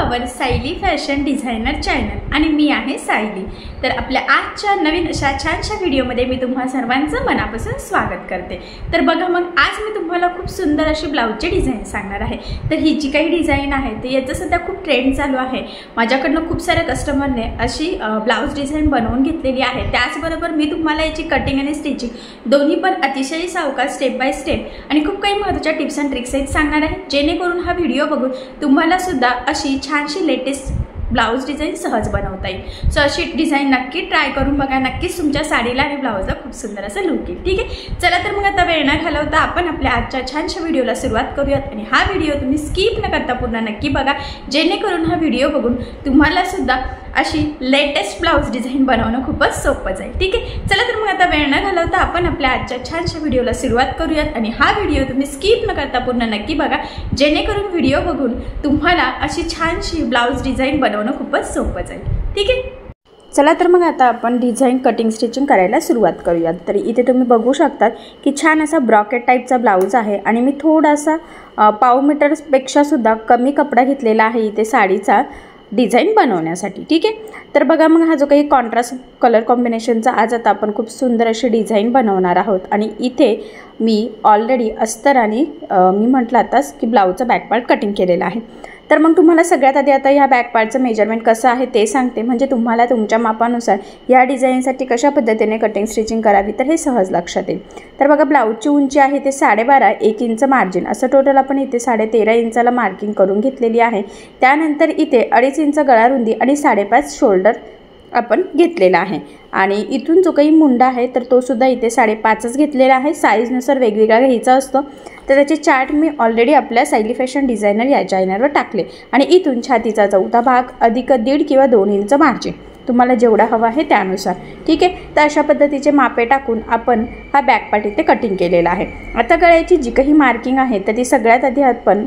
आवर Sayali fashion designer channel आणि मी आहे सायली। तर आपल्या आजच्या नवीन अशा छानशा व्हिडिओमध्ये मी तुम्हा सर्वांचं मनापासून स्वागत करते। तर बघा मग आज मी तुम्हाला खूप सुंदर अशी ब्लाउजची डिझाइन सांगणार आहे। तर ही जी काही डिझाइन आहे ते याचं सध्या खूप ट्रेंड चालू आहे। माझ्याकडनं खूप साऱ्या कस्टमरने अशी ब्लाउज डिझाइन बनवून घेतलेली आहे। त्याचबरोबर मी तुम्हाला याची कटिंग आणि स्टिचिंग दोन्ही पण अतिशय सावकाश स्टेप बाय स्टेप आणि खूप काही महत्त्वाच्या टिप्स अँड ट्रिक्स सांगणार आहे, जेणेकरून हा व्हिडिओ बघून तुम्हाला सुद्धा अशी छानशी लेटेस्ट ब्लाउज डिझाइन सहज बनवता येईल। सो अशी डिझाइन नक्की ट्राय करून बघा, नक्कीच तुमच्या साडीला आणि ब्लाउजला खूप सुंदर असं लुक येईल। ठीक आहे, चला तर मग आता वेळ न घालवता आपण आपल्या आजच्या छानशा व्हिडिओला सुरुवात करूयात। आणि हा व्हिडिओ तुम्ही स्किप न करता पूर्ण नक्की बघा, जेणेकरून हा व्हिडिओ बघून तुम्हाला सुद्धा अशी लेटेस्ट ब्लाउज डिझाइन बनवणं खूपच सोपं जाईल। ठीक आहे, चला तर मग आता वेळ न घालवता आपण आपल्या आजच्या छानशा व्हिडिओला सुरुवात करूयात। आणि हा व्हिडिओ तुम्ही स्किप न करता पूर्ण नक्की बघा, जेणेकरून व्हिडिओ बघून तुम्हाला अशी छानशी ब्लाउज डिझाइन बनवणं खूपच सोपं जाईल। ठीक आहे, चला तर मग आता आपण डिझाइन कटिंग स्टिचिंग करायला सुरुवात करूयात। तर इथे तुम्ही बघू शकतात की छान असा ब्रॉकेट टाईपचा ब्लाउज आहे आणि मी थोडासा पाव मीटरपेक्षा सुद्धा कमी कपडा घेतलेला आहे इथे साडीचा डिझाइन बनवण्यासाठी। ठीक आहे, तर बघा मग हा जो काही कॉन्ट्रास्ट कलर कॉम्बिनेशनचा आज आता आपण खूप सुंदर अशी डिझाइन बनवणार आहोत। आणि इथे मी ऑलरेडी अस्तर आणि मी म्हटलं आताच की ब्लाउजचा बॅक पार्ट कटिंग केलेला आहे। तर मग तुम्हाला सगळ्यात आधी आता ह्या बॅक पार्टचं मेजरमेंट कसं आहे ते सांगते, म्हणजे तुम्हाला तुमच्या मापानुसार या डिझाईनसाठी कशा पद्धतीने कटिंग स्टिचिंग करावी तर हे सहज लक्षात येईल। तर बघा ब्लाउजची उंची आहे ते 12.5 1 इंच मार्जिन असं टोटल आपण इथे 13.5 इंचाला मार्किंग करून घेतलेली आहे। त्यानंतर इथे 2.5 इंच गळा रुंदी आणि 5.5 शोल्डर आपण घेतलेला आहे। आणि इथून जो काही मुंडा आहे तर तो सुद्धा इथे 5.5च घेतलेला आहे। साईजनुसार वेगवेगळा घ्यायचा असतो, तर त्याचे चार्ट मी ऑलरेडी आपल्या सायली फॅशन डिझायनर या चॅनलवर टाकले। आणि इथून छातीचा चौथा भाग अधिक 1.5 किंवा 2 इंच मार्जिन तुम्हाला जेवढा हवा आहे त्यानुसार। ठीक आहे, तर अशा पद्धतीचे मापे टाकून आपण हा बॅक पार्ट इथे कटिंग केलेला आहे। आता गळ्याची जी काही मार्किंग आहे तर ती सगळ्यात आधी आपण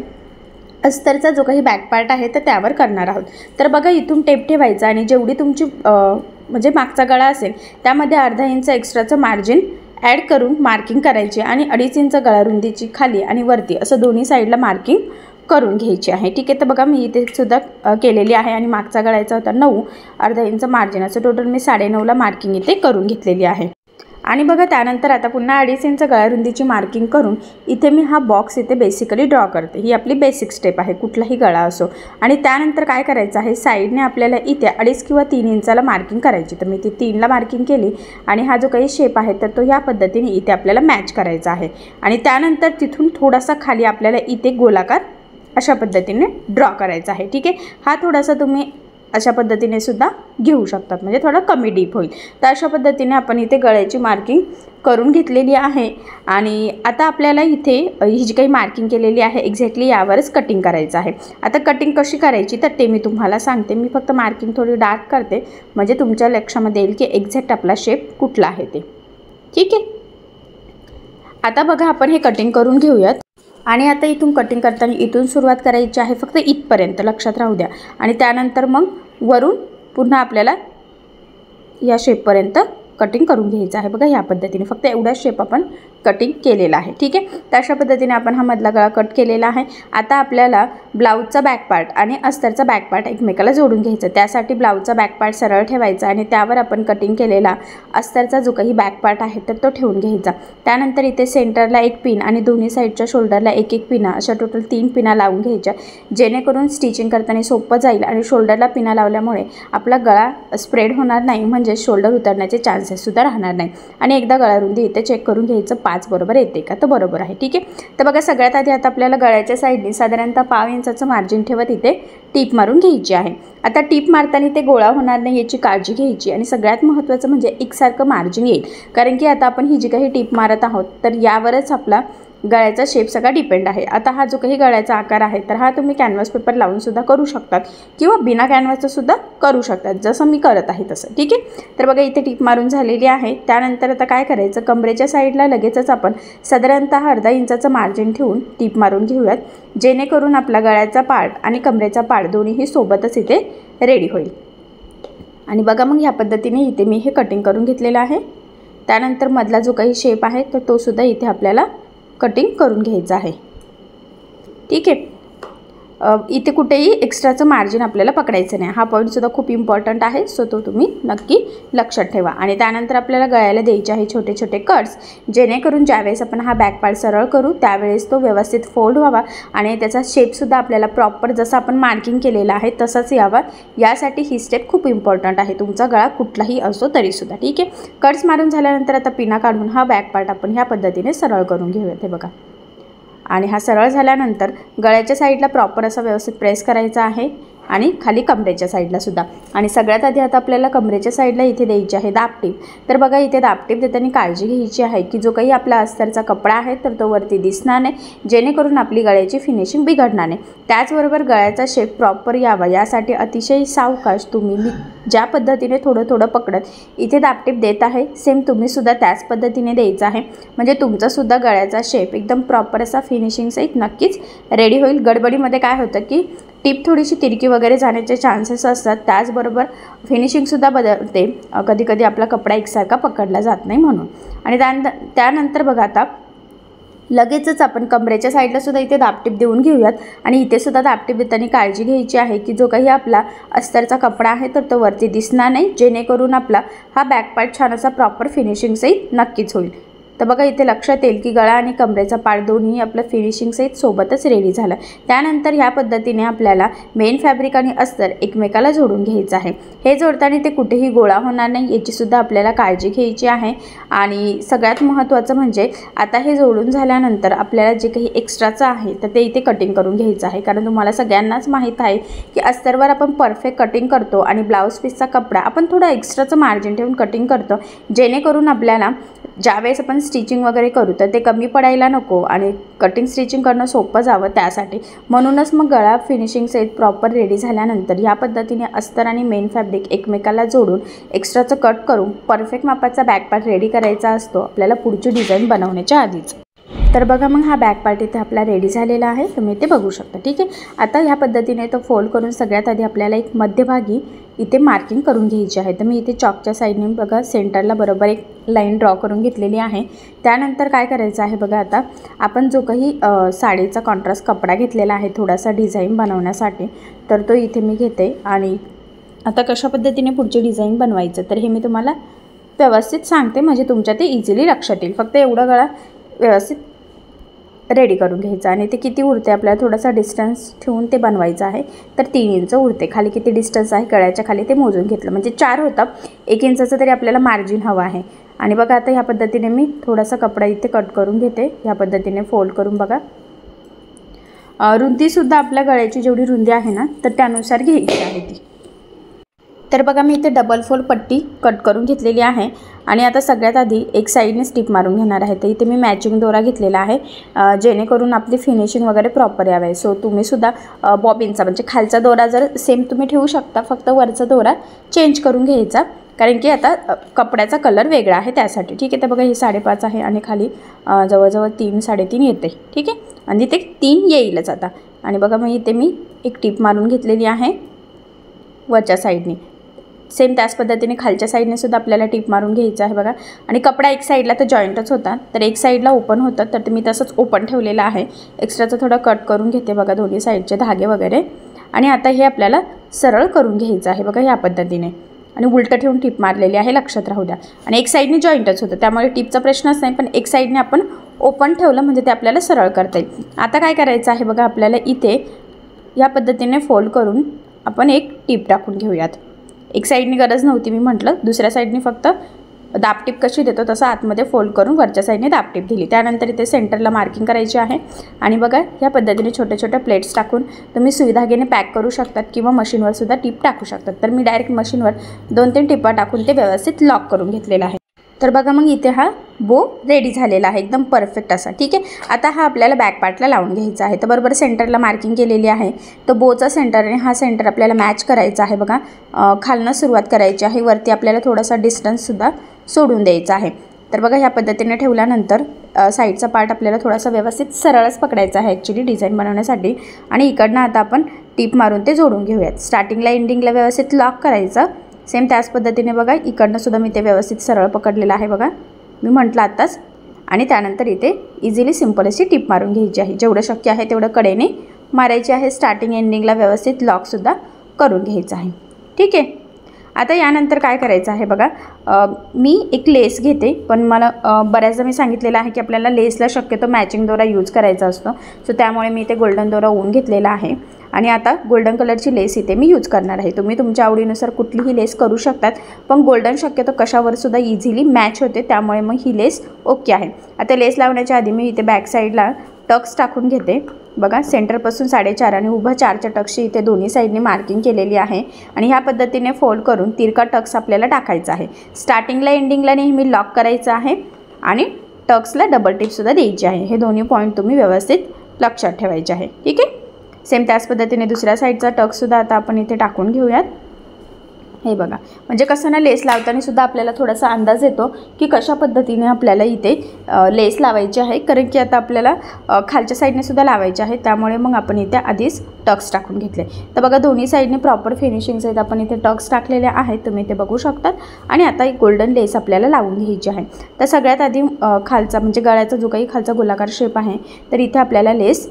अस्तरचा जो काही बॅक पार्ट आहे तर त्यावर करणार आहोत। तर बघा इथून टेप ठेवायचा आणि जेवढी तुमची म्हणजे मागचा गळा असेल त्यामध्ये अर्धा इंच एक्स्ट्राचं मार्जिन ॲड करून मार्किंग करायची आणि 2.5 इंच गळा रुंदीची खाली आणि वरती असं दोन्ही साईडला मार्किंग करून घ्यायची आहे। ठीक आहे, तर बघा मी इथे सुद्धा केलेली आहे आणि मागचा गळायचा होता 9, अर्धा इंच मार्जिन असं टोटल मी 9.5ला मार्किंग इथे करून घेतलेली आहे। आणि बघा त्यानंतर आता पुन्हा 2.5 इंच गळा रुंदीची मार्किंग करून इथे मी हा बॉक्स इथे बेसिकली ड्रॉ करते। ही आपली बेसिक स्टेप आहे, कुठलाही गळा असो। आणि त्यानंतर काय करायचं आहे, साईडने आपल्याला इथे 2.5 किंवा 3 इंचाला मार्किंग करायची। तर मी ती 3ला मार्किंग केली आणि हा जो काही शेप आहे तर तो ह्या पद्धतीने इथे आपल्याला मॅच करायचा आहे। आणि त्यानंतर तिथून थोडासा खाली आपल्याला इथे गोलाकार अशा पद्धतीने ड्रॉ करायचा आहे। ठीक आहे, हा थोडासा तुम्ही अशा पद्धतीने सुद्धा घेऊ शकतात, म्हणजे थोडा कमी डीप होईल। तर अशा पद्धतीने आपण इथे गळ्याची मार्किंग करून घेतलेली आहे। आणि आता आपल्याला इथे ही जी काही मार्किंग केलेली आहे एक्झॅक्टली यावरच कटिंग करायचं आहे। आता कटिंग कशी करायची तर ते मी तुम्हाला सांगते। मी फक्त मार्किंग थोडी डार्क करते, म्हणजे तुमच्या लक्षामध्ये येईल की एक्झॅक्ट आपला शेप कुठला आहे ते। ठीक आहे, आता बघा आपण हे कटिंग करून घेऊयात। आणि आता इथून कटिंग करताना इथून सुरुवात करायची आहे, फक्त इथपर्यंत लक्षात राहू द्या। आणि त्यानंतर मग वरून पुन्हा आपल्याला या शेपपर्यंत कटिंग करून घ्यायचं आहे। बघा ह्या पद्धतीने फक्त एवढाच शेप आपण कटिंग केलेला आहे। ठीक आहे, तर अशा पद्धतीने आपण हा मधला गळा कट केलेला आहे। आता आपल्याला ब्लाउजचा बॅक पार्ट आणि अस्तरचा बॅक पार्ट एकमेकाला जोडून घ्यायचं। त्यासाठी ब्लाउजचा बॅक पार्ट सरळ ठेवायचा आणि त्यावर आपण कटिंग केलेला अस्तरचा जो काही बॅक पार्ट आहे तर तो ठेवून घ्यायचा। त्यानंतर इथे सेंटरला 1 पिन आणि दोन्ही साईडच्या शोल्डरला 1-1 पिना अशा टोटल 3 पिना लावून घ्यायच्या, जेणेकरून स्टिचिंग करताना सोपं जाईल। आणि शोल्डरला पिना लावल्यामुळे आपला गळा स्प्रेड होणार नाही, म्हणजे शोल्डर उतरण्याचे चान्सेस सुद्धा राहणार नाही। आणि एकदा गळा रुंदी इथे चेक करून घ्यायचं 5 बरोबर येते का, तर बरोबर आहे। ठीक आहे, तर बघा सगळ्यात आधी आता आपल्याला गळ्याच्या साईडने साधारणतः पाव इंचाचं मार्जिन ठेवत इथे टीप मारून घ्यायची आहे। आता टीप मारताना ते गोळा होणार नाही याची काळजी घ्यायची। आणि सगळ्यात महत्त्वाचं म्हणजे एकसारखं मार्जिन येईल, कारण की आता आपण ही जी काही टीप मारत आहोत तर यावरच आपला गळ्याचा शेप सगळा डिपेंड आहे। आता हा जो काही गळ्याचा आकार आहे तर हा तुम्ही कॅनव्हास पेपर लावून सुद्धा करू शकतात किंवा बिना कॅनव्हासचं सुद्धा करू शकतात, जसं मी करत आहे तसं। ठीक आहे, तर बघा इथे टीप मारून झालेली आहे। त्यानंतर आता काय करायचं, कमरेच्या साईडला लगेचच आपण साधारणतः अर्धा इंचाचं मार्जिन ठेवून टीप मारून घेऊयात, जेणेकरून आपला गळ्याचा पार्ट आणि कमरेचा पार्ट दोन्हीही सोबतच इथे रेडी होईल। आणि बघा मग ह्या पद्धतीने इथे मी हे कटिंग करून घेतलेलं आहे। त्यानंतर मधला जो काही शेप आहे तर तो सुद्धा इथे आपल्याला कटिंग करून घ्यायचा आहे। ठीक आहे, इथे कुठेही एक्स्ट्राचं मार्जिन आपल्याला पकडायचं नाही। हा पॉईंटसुद्धा खूप इम्पॉर्टंट आहे, सो तो तुम्ही नक्की लक्षात ठेवा। आणि त्यानंतर आपल्याला गळ्याला द्यायचे आहे छोटे छोटे कट्स, जेणेकरून ज्यावेळेस आपण हा बॅक पार्ट सरळ करू त्यावेळेस तो व्यवस्थित फोल्ड व्हावा आणि त्याचा शेपसुद्धा आपल्याला प्रॉपर जसं आपण मार्किंग केलेलं आहे तसंच यावा। यासाठी ही स्टेप खूप इम्पॉर्टंट आहे, तुमचा गळा कुठलाही असो तरीसुद्धा। ठीक आहे, कट्स मारून झाल्यानंतर आता पिना काढून हा बॅक पार्ट आपण ह्या पद्धतीने सरळ करून घेऊयात। हे बघा, आणि हा सरळ झाल्यानंतर गळ्याच्या साईडला प्रॉपर असा व्यवस्थित प्रेस करायचा आहे आणि खाली कमरेच्या साईडला सुद्धा। आणि सगळ्यात आधी आता आपल्याला कमरेच्या साईडला इथे द्यायची आहे दाबटीप। तर बघा, इथे दाबटीप देताना काळजी घ्यायची आहे की जो काही आपला अस्तरचा कपडा आहे तर तो वरती दिसणार नाही, जेणेकरून आपली गळ्याची फिनिशिंग बिघडणार नाही। त्याचबरोबर गळ्याचा शेप प्रॉपर यावा यासाठी अतिशय सावकाश तुम्ही मी ज्या पद्धतीने थोडं थोडं पकडत इथे दाबटीप देत आहे, सेम तुम्हीसुद्धा त्याच पद्धतीने द्यायचं आहे, म्हणजे तुमचासुद्धा गळ्याचा शेप एकदम प्रॉपर असा फिनिशिंग सहित नक्कीच रेडी होईल। गडबडीमध्ये काय होतं की टिप थोडीशी तिरकी वगैरे जाण्याचे चान्सेस असतात, त्याचबरोबर फिनिशिंगसुद्धा बदलते, कधी कधी आपला कपडा एकसारखा पकडला जात नाही म्हणून। आणि त्यानंतर बघा, आता लगेचच आपण कमरेच्या साईडला सुद्धा इथे दाबटीप देऊन घेऊयात। आणि इथे सुद्धा दाबटीप देताना काळजी घ्यायची आहे की जो काही आपला अस्तरचा कपडा आहे तर तो वरती दिसणार नाही, जेणेकरून आपला हा बॅक पार्ट छान असा प्रॉपर फिनिशिंग सहित नक्कीच होईल। तर बघा, इथे लक्षात येईल की गळा आणि कमरेचा पार्ट दोन्ही आपलं फिनिशिंग सहित सोबतच रेडी झालं। त्यानंतर ह्या पद्धतीने आपल्याला मेन फॅब्रिक आणि अस्तर एकमेकाला जोडून घ्यायचं आहे। हे जोडताना ते कुठेही गोळा होणार नाही याचीसुद्धा आपल्याला काळजी घ्यायची आहे। आणि सगळ्यात महत्त्वाचं म्हणजे आता हे जोडून झाल्यानंतर आपल्याला जे काही एक्स्ट्राचं आहे तर ते इथे कटिंग करून घ्यायचं आहे, कारण तुम्हाला सगळ्यांनाच माहीत आहे की अस्तरवर आपण परफेक्ट कटिंग करतो आणि ब्लाऊज पीसचा कपडा आपण थोडं एक्स्ट्राचं मार्जिन ठेवून कटिंग करतो, जेणेकरून आपल्याला ज्यावेळेस आपण स्टिचिंग वगैरे करू तर ते कमी पडायला नको आणि कटिंग स्टिचिंग करणं सोपं जावं त्यासाठी। म्हणूनच मग गळा फिनिशिंग सहित प्रॉपर रेडी झाल्यानंतर ह्या पद्धतीने अस्तर आणि मेन फॅब्रिक एकमेकाला जोडून एक्स्ट्राचं कट करून परफेक्ट मापाचा बॅक पार्ट रेडी करायचा असतो आपल्याला पुढची डिझाईन बनवण्याच्या आधीच। तर बघा, मग हा बॅक पार्ट इथे आपला रेडी झालेला आहे, तुम्ही इथे बघू शकता। ठीक आहे, आता ह्या पद्धतीने तो फोल्ड करून सगळ्यात आधी आपल्याला एक मध्यभागी इथे मार्किंग करून घ्यायची आहे। तर मी इथे चॉकच्या साईडने बघा सेंटरला बरोबर एक लाईन ड्रॉ करून घेतलेली आहे। त्यानंतर काय करायचं आहे बघा, आता आपण जो काही साडीचा कॉन्ट्रास्ट कपडा घेतलेला आहे थोडासा डिझाईन बनवण्यासाठी, तर तो इथे मी घेते। आणि आता कशा पद्धतीने पुढची डिझाईन बनवायचं तर हे मी तुम्हाला व्यवस्थित सांगते, म्हणजे तुमच्या ते इझिली लक्षात येईल। फक्त एवढा गळा व्यवस्थित रेडी करून घ्यायचं आणि ते किती उरते आपल्याला थोडासा डिस्टन्स ठेवून ते बनवायचं आहे। तर 3 इंच उरते, खाली किती डिस्टन्स आहे गळ्याच्या खाली ते मोजून घेतलं, म्हणजे 4 होता, 1 इंचाचं तरी आपल्याला मार्जिन हवं आहे। आणि बघा, आता ह्या पद्धतीने मी थोडासा कपडा इथे कट करून घेते, ह्या पद्धतीने फोल्ड करून बघा। रुंदीसुद्धा आपल्या गळ्याची जेवढी रुंदी आहे ना तर त्यानुसार घ्यायची आहे ती। तर बघा, मी इथे डबल फोल्ड पट्टी कट करून घेतलेली आहे आणि आता सगळ्यात आधी एक साईडने स्टिप मारून घेणार आहे। तर इथे मी मॅचिंग दोरा घेतलेला आहे, जेणेकरून आपली फिनिशिंग वगैरे प्रॉपर यावे। सो तुम्हीसुद्धा बॉबिनचा म्हणजे खालचा दोरा जर सेम तुम्ही ठेवू शकता, फक्त वरचा दोरा चेंज करून घ्यायचा, कारण की आता कपड्याचा कलर वेगळा आहे त्यासाठी। ठीक आहे, तर बघा, हे 5.5 आहे आणि खाली जवळजवळ 3-3.5 येते। ठीक आहे, आणि इथे 3 येईलच आता। आणि बघा, मग इथे मी एक टिप मारून घेतलेली आहे वरच्या साईडने, सेम त्याच पद्धतीने खालच्या साईडने सुद्धा आपल्याला टिप मारून घ्यायचं आहे बघा। आणि कपडा एक साईडला तर जॉईंटच होता, तर एक साईडला ओपन होतं, तर मी तसंच ओपन ठेवलेलं आहे। एक्स्ट्राचं थोडं कट करून घेते बघा, दोन्ही साईडचे धागे वगैरे। आणि आता हे आपल्याला सरळ करून घ्यायचं आहे बघा ह्या पद्धतीने, आणि उलटं ठेवून टिप मारलेली आहे, लक्षात राहू द्या। आणि एक साईडने जॉईंटच होतं, त्यामुळे टिपचा प्रश्नच नाही, पण एक साईडने आपण ओपन ठेवलं म्हणजे ते आपल्याला सरळ करता येईल। आता काय करायचं आहे बघा, आपल्याला इथे या पद्धतीने फोल्ड करून आपण एक टिप टाकून घेऊयात। एक साईडने गरज नव्हती, मी म्हटलं दुसऱ्या साईडने फक्त दाबटीप कशी देतो तसं आतमध्ये फोल्ड करून वरच्या साईडने दाबटीप दिली। त्यानंतर इथे सेंटरला मार्किंग करायची आहे आणि बघा, ह्या पद्धतीने छोट्या छोट्या प्लेट्स टाकून तुम्ही सुई धाग्याने पॅक करू शकतात किंवा मशीनवर सुद्धा टिप टाकू शकतात। तर मी डायरेक्ट मशीनवर 2-3 टिपा टाकून ते व्यवस्थित लॉक करून घेतलेलं आहे। तर बघा, मग इथे हा बो रेडी झालेला आहे एकदम परफेक्ट असा। ठीक आहे, आता हा आपल्याला बॅक पार्टला लावून घ्यायचा आहे। तर बरोबर सेंटरला मार्किंग केलेली आहे, तर बोचा सेंटर आणि हा सेंटर आपल्याला मॅच करायचा आहे बघा। खालनं सुरुवात करायची आहे, वरती आपल्याला थोडासा डिस्टन्ससुद्धा सोडून द्यायचा आहे। तर बघा, ह्या पद्धतीने ठेवल्यानंतर साईडचा पार्ट आपल्याला थोडासा व्यवस्थित सरळच पकडायचा आहे ॲक्च्युली डिझाईन बनवण्यासाठी। आणि इकडनं आता आपण टिप मारून ते जोडून घेऊयात। स्टार्टिंगला एंडिंगला व्यवस्थित लॉक करायचं, सेम त्याच पद्धतीने बघा इकडनं सुद्धा मी ते व्यवस्थित सरळ पकडलेलं आहे बघा, मी म्हटलं आत्ताच। आणि त्यानंतर इथे इझिली सिंपल अशी टिप मारून घ्यायची आहे, जेवढं शक्य आहे तेवढं कडेने मारायची आहे, स्टार्टिंग एंडिंगला व्यवस्थित लॉकसुद्धा करून घ्यायचं आहे. ठीक आहे. आता यानंतर काय करायचं आहे बघा, मी एक लेस घेते, पण मला बऱ्याचदा मी सांगितलेलं आहे की आपल्याला लेसला शक्यतो मॅचिंग दोरा यूज करायचा असतो. सो त्यामुळे मी इथे गोल्डन दोरा ओवून घेतलेला आहे आणि आता गोल्डन कलरची लेस इथे मी यूज करणार आहे. तुम्ही तुमच्या आवडीनुसार कुठलीही लेस करू शकतात, पण गोल्डन शक्यतो कशावरसुद्धा इझिली मॅच होते, त्यामुळे मग ही लेस ओके आहे. आता लेस लावण्याच्या आधी मी इथे बॅक साईडला टक्स टाकून घेते. बघा सेंटरपासून 4.5 आणि उभं 4च्या टक्सची इथे दोन्ही साईडने मार्किंग केलेली आहे आणि ह्या पद्धतीने फोल्ड करून तिरका टक्स आपल्याला टाकायचा आहे. स्टार्टिंगला एंडिंगला नेहमी लॉक करायचं आहे आणि टक्सला डबल टिपसुद्धा द्यायची आहे. हे दोन्ही पॉईंट तुम्ही व्यवस्थित लक्षात ठेवायचे आहे. ठीक आहे. सेम त्याच पद्धतीने दुसऱ्या साईडचा टक्ससुद्धा आता आपण इथे टाकून घेऊयात. हे बघा, म्हणजे कसं ना, लेस लावताना सुद्धा आपल्याला थोडासा अंदाज येतो की कशा पद्धतीने आपल्याला इथे लेस लावायची आहे, कारण की आता आपल्याला खालच्या साईडने सुद्धा लावायचे आहे, त्यामुळे मग आपण इथे आधीच टक्स टाकून घेतले. तर बघा दोन्ही साईडने प्रॉपर फिनिशिंग आहेत, आपण इथे टक्स टाकलेले आहेत, तुम्ही इथे बघू शकतात. आणि आता एक गोल्डन लेस आपल्याला लावून घ्यायची आहे. तर सगळ्यात आधी खालचा म्हणजे गळ्याचा जो काही खालचा गोलाकार शेप आहे, तर इथे आपल्याला लेस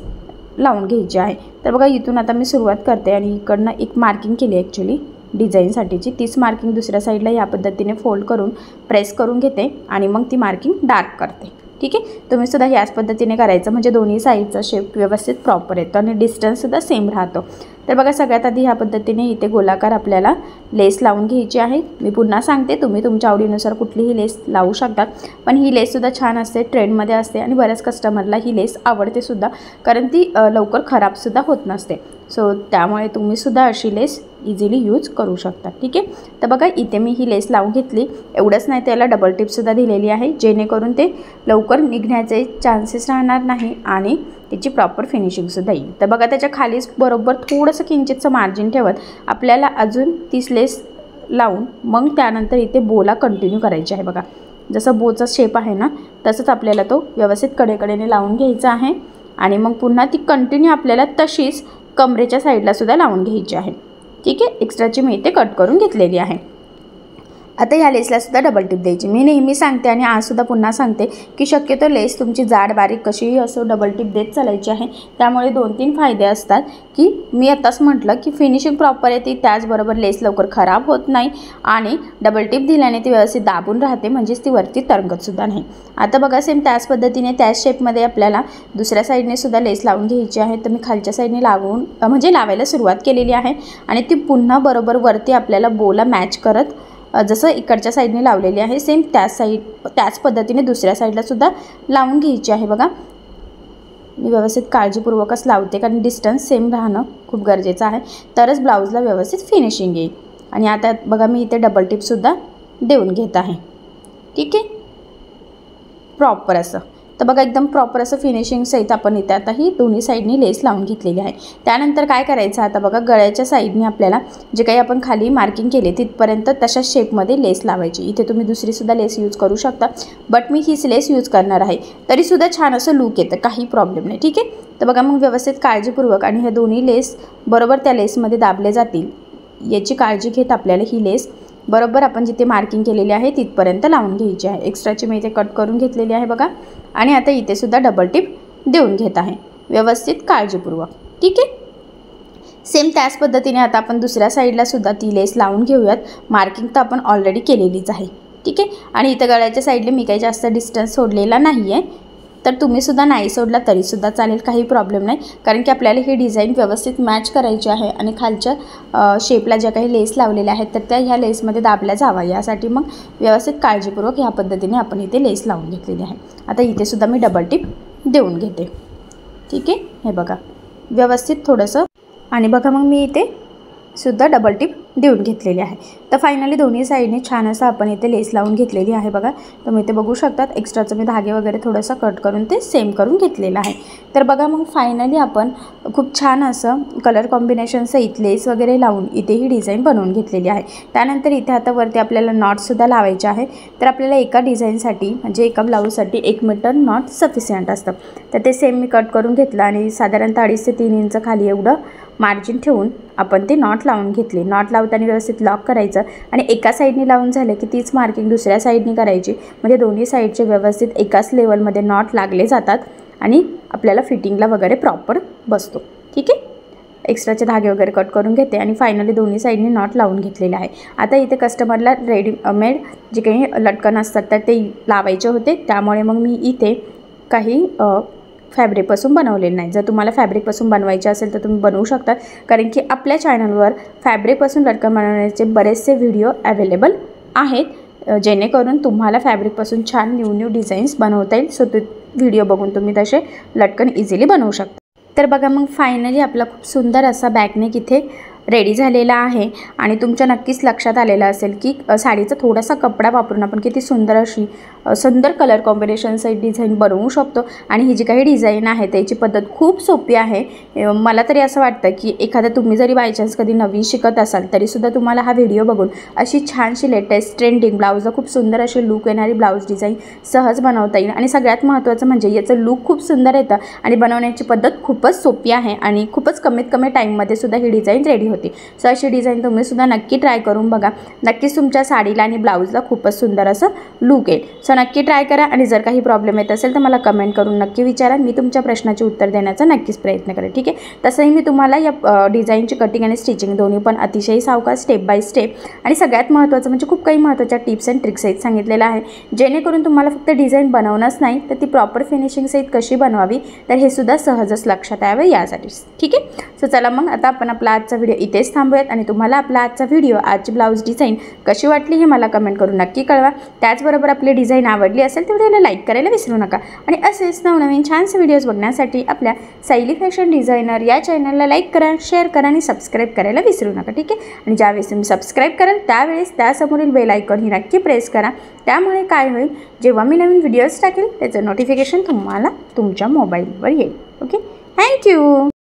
लावून घ्यायची आहे. तर बघा इथून आता मी सुरुवात करते आणि इकडनं एक मार्किंग केली ॲक्च्युली डिझाईनसाठीची. तीच मार्किंग दुसऱ्या साईडला या पद्धतीने फोल्ड करून प्रेस करून घेते आणि मग ती मार्किंग डार्क करते. ठीक आहे. तुम्ही सुद्धा याच पद्धतीने करायचं, म्हणजे दोन्ही साईडचा शेप व्यवस्थित प्रॉपर येतो आणि डिस्टन्ससुद्धा सेम राहतो. तर बघा सगळ्यात आधी ह्या पद्धतीने इथे गोलाकार आपल्याला लेस लावून घ्यायची आहे. मी पुन्हा सांगते, तुम्ही तुमच्या आवडीनुसार कुठलीही लेस लावू शकतात, पण ही लेससुद्धा छान असते, ट्रेंडमध्ये असते आणि बऱ्याच कस्टमरला ही लेस आवडते सुद्धा, कारण ती लवकर खराबसुद्धा होत नसते. सो त्यामुळे तुम्हीसुद्धा अशी लेस इझिली यूज करू शकता. ठीक आहे. तर बघा इथे मी ही लेस लावून घेतली. एवढंच नाही, त्याला डबल टिपसुद्धा दिलेली आहे, जेणेकरून ते लवकर निघण्याचे चान्सेस राहणार नाही आणि त्याची प्रॉपर फिनिशिंगसुद्धा येईल. तर बघा त्याच्या खालीच बरोबर थोडंसं किंचितचं मार्जिन ठेवत आपल्याला अजून 30 लेस लावून मग त्यानंतर इथे बोला कंटिन्यू करायची आहे. बघा जसं बोचा शेप आहे ना, तसंच आपल्याला तो व्यवस्थित कडेकडेने लावून घ्यायचा आहे आणि मग पुन्हा ती कंटिन्यू आपल्याला तशीच कमरेच्या साईडला सुद्धा लावून घ्यायची आहे. ठीक आहे. एक्स्ट्राची मी इथे कट करून घेतलेली आहे. आता ह्या लेसला सुद्धा डबल टिप द्यायची. मी नेहमी सांगते आणि आजसुद्धा पुन्हा सांगते की शक्यतो लेस तुमची जाड बारीक कशीही असो डबल टिप देत चालायची आहे. त्यामुळे 2-3 फायदे असतात की मी आताच म्हटलं की फिनिशिंग प्रॉपर येते, त्याचबरोबर लेस लवकर खराब होत नाही आणि डबल टिप दिल्याने ती व्यवस्थित दाबून राहते, म्हणजेच ती वरती तरंगतसुद्धा नाही. आता बघा सेम त्याच पद्धतीने त्याच शेपमध्ये आपल्याला दुसऱ्या साईडने सुद्धा लेस लावून घ्यायची आहे. तर मी खालच्या साईडने लावायला सुरुवात केलेली आहे आणि ती पुन्हा बरोबर वरती आपल्याला बोला मॅच करत जसं इकडच्या साईडने लावलेली आहे, सेम त्याच पद्धतीने दुसऱ्या साईडला सुद्धा लावून घ्यायची आहे. बघा मी व्यवस्थित काळजीपूर्वकच लावते, कारण डिस्टन्स सेम राहणं खूप गरजेचं आहे, तरच ब्लाऊजला व्यवस्थित फिनिशिंग येईल. आणि आता बघा मी इथे डबल टिपसुद्धा देऊन घेत आहे. ठीक आहे. प्रॉपर असं. तर बघा एकदम प्रॉपर असं फिनिशिंग सहित आपण इथे आता ही दोन्ही साईडनी लेस लावून घेतलेली आहे. त्यानंतर काय करायचं, आता बघा गळ्याच्या साईडने आपल्याला जे काही आपण खाली मार्किंग केले तिथपर्यंत तशा शेपमध्ये लेस लावायची. इथे तुम्ही दुसरीसुद्धा लेस यूज करू शकता, बट मी हीच लेस यूज करणार आहे. तरीसुद्धा छान असं लूक येतं, काही प्रॉब्लेम नाही. ठीक आहे. तर बघा मग व्यवस्थित काळजीपूर्वक आणि हे दोन्ही लेस बरोबर त्या लेसमध्ये दाबले जातील याची काळजी घेत आपल्याला ही लेस बरोबर आपण जिथे मार्किंग केलेली आहे तिथपर्यंत लावून घ्यायची आहे. एक्स्ट्राची मी इथे कट करून घेतलेली आहे बघा. आणि आता इथे सुद्धा डबल टिप देऊन घेत आहे व्यवस्थित काळजीपूर्वक. ठीक आहे. सेम त्याच पद्धतीने आता आपण दुसऱ्या साईडला सुद्धा ती लेस लावून घेऊयात. मार्किंग तर आपण ऑलरेडी केलेलीच आहे. ठीक आहे. आणि इथं गळ्याच्या साईडला मी काही जास्त डिस्टन्स सोडलेला नाही आहे, तर तुम्हीसुद्धा नाही सोडला तरीसुद्धा चालेल, काही प्रॉब्लेम नाही, कारण की आपल्याला ही डिझाईन व्यवस्थित मॅच करायची आहे आणि खालच्या शेपला ज्या काही लेस लावलेल्या आहेत तर त्या ह्या लेसमध्ये दाबल्या जावा यासाठी मग व्यवस्थित काळजीपूर्वक ह्या पद्धतीने आपण इथे लेस लावून घेतलेली आहे. आता इथेसुद्धा मी डबल टिप देऊन घेते. ठीक आहे. हे बघा व्यवस्थित थोडंसं आणि बघा मग मी इथे सुद्धा डबल टिप देऊन घेतलेली आहे. तर फायनली दोन्ही साईडने छान असं आपण इथे लेस लावून घेतलेली आहे. बघा तुम्ही इथे बघू शकतात, एक्स्ट्राचं मी धागे वगैरे थोडंसं कट करून ते सेम करून घेतलेलं आहे. तर बघा मग फायनली आपण खूप छान असं कलर कॉम्बिनेशन सहित लेस वगैरे लावून इथे ही डिझाईन बनवून घेतलेली आहे. त्यानंतर इथे आता वरती आपल्याला नॉटसुद्धा लावायचे आहे. तर आपल्याला एका डिझाईनसाठी म्हणजे एका ब्लाऊजसाठी 1 मीटर नॉट सफिशियंट असतं. तर ते सेम मी कट करून घेतलं आणि साधारणतः 2.5 ते 3 इंच खाली एवढं मार्जिन ठेवून आपण ते नॉट लावून घेतले. नॉट लावताना व्यवस्थित लॉक करायचं आणि एका साईडने लावून झालं की तीच मार्किंग दुसऱ्या साईडने करायची, म्हणजे दोन्ही साईडचे व्यवस्थित एकाच लेवलमध्ये नॉट लागले जातात आणि आपल्याला फिटिंगला वगैरे प्रॉपर बसतो. ठीक आहे. एक्स्ट्राचे धागे वगैरे कट करून घेते आणि फायनली दोन्ही साईडनी नॉट लावून घेतलेले आहे. आता इथे कस्टमरला रेडीमेड जे काही लटकन असतात तर ते लावायचे होते, त्यामुळे मग मी इथे काही फॅब्रिकपासून बनवलेलं नाही. जर तुम्हाला फॅब्रिकपासून बनवायचे असेल तर तुम्ही बनवू शकता, कारण की आपल्या चॅनलवर फॅब्रिकपासून लटकन बनवण्याचे बरेचसे व्हिडिओ अवेलेबल आहेत, जेणेकरून तुम्हाला फॅब्रिकपासून छान न्यू डिझाईन्स बनवता येईल. सो ते व्हिडिओ बघून तुम्ही तसे लटकन इझिली बनवू शकता. तर बघा मग फायनली आपला खूप सुंदर असा बॅकनेक इथे रेडी झालेला आहे आणि तुमच्या नक्कीच लक्षात आलेलं असेल की साडीचा थोडासा कपडा वापरून आपण किती सुंदर अशी सुंदर कलर कॉम्बिनेशनचं डिझाईन बनवू शकतो. आणि ही जी काही डिझाईन आहे त्याची पद्धत खूप सोपी आहे. मला तरी असं वाटतं की एखादा तुम्ही जरी बाय चान्स कधी नवीन शिकत असाल तरीसुद्धा तुम्हाला हा व्हिडिओ बघून अशी छानशी लेटेस्ट ट्रेंडिंग ब्लाऊजला खूप सुंदर अशी लूक येणारी ब्लाऊज डिझाईन सहज बनवता येईल. आणि सगळ्यात महत्त्वाचं म्हणजे याचं लूक खूप सुंदर येतं आणि बनवण्याची पद्धत खूपच सोपी आहे आणि खूपच कमीत कमी टाईममध्ये सुद्धा ही डिझाईन रेडी होते. सो अशी डिझाईन तुम्ही सुद्धा नक्की ट्राय करून बघा. नक्कीच तुमच्या साडीला आणि ब्लाऊजला खूपच सुंदर असं लूक येईल. सो नक्की ट्राय करा आणि जर काही प्रॉब्लेम येत असेल तर मला कमेंट करून नक्की विचारा. मी तुमच्या प्रश्नाचे उत्तर देण्याचा नक्कीच प्रयत्न करेन. ठीक आहे. तसंही मी तुम्हाला या डिझाईनची कटिंग आणि स्टिचिंग दोन्ही पण अतिशय सावकाश स्टेप बाय स्टेप आणि सगळ्यात महत्त्वाचं म्हणजे खूप काही महत्त्वाच्या टिप्स अँड ट्रिक्स सहित सांगितलेलं आहे, जेणेकरून तुम्हाला फक्त डिझाईन बनवणंच नाही तर ती प्रॉपर फिनिशिंग सहित कशी बनवावी तर हे सुद्धा सहजच लक्षात यावं यासाठी. ठीक आहे. सो चला मग आता आपण आपला आजचा व्हिडिओ इथेच थांबूयात आणि तुम्हाला आपला आजचा व्हिडिओ आजची ब्लाऊज डिझाईन कशी वाटली हे मला कमेंट करून नक्की कळवा. त्याचबरोबर आपली डिझाईन आवडली असेल तर व्हिडिओला लाईक करायला विसरू नका आणि असेच नवनवीन छानसे व्हिडिओज बघण्यासाठी आपल्या सायली फॅशन डिझायनर या चॅनलला लाईक करा, शेअर करा आणि सबस्क्राईब करायला विसरू नका. ठीक आहे. आणि ज्यावेळेस तुम्ही सबस्क्राईब कराल त्यावेळेस त्यासमोरील बेल आयकॉन ही नक्की प्रेस करा. त्यामुळे काय होईल, जेव्हा मी नवीन व्हिडिओज टाकेल त्याचं नोटिफिकेशन तुम्हाला तुमच्या मोबाईलवर येईल. ओके. थँक्यू.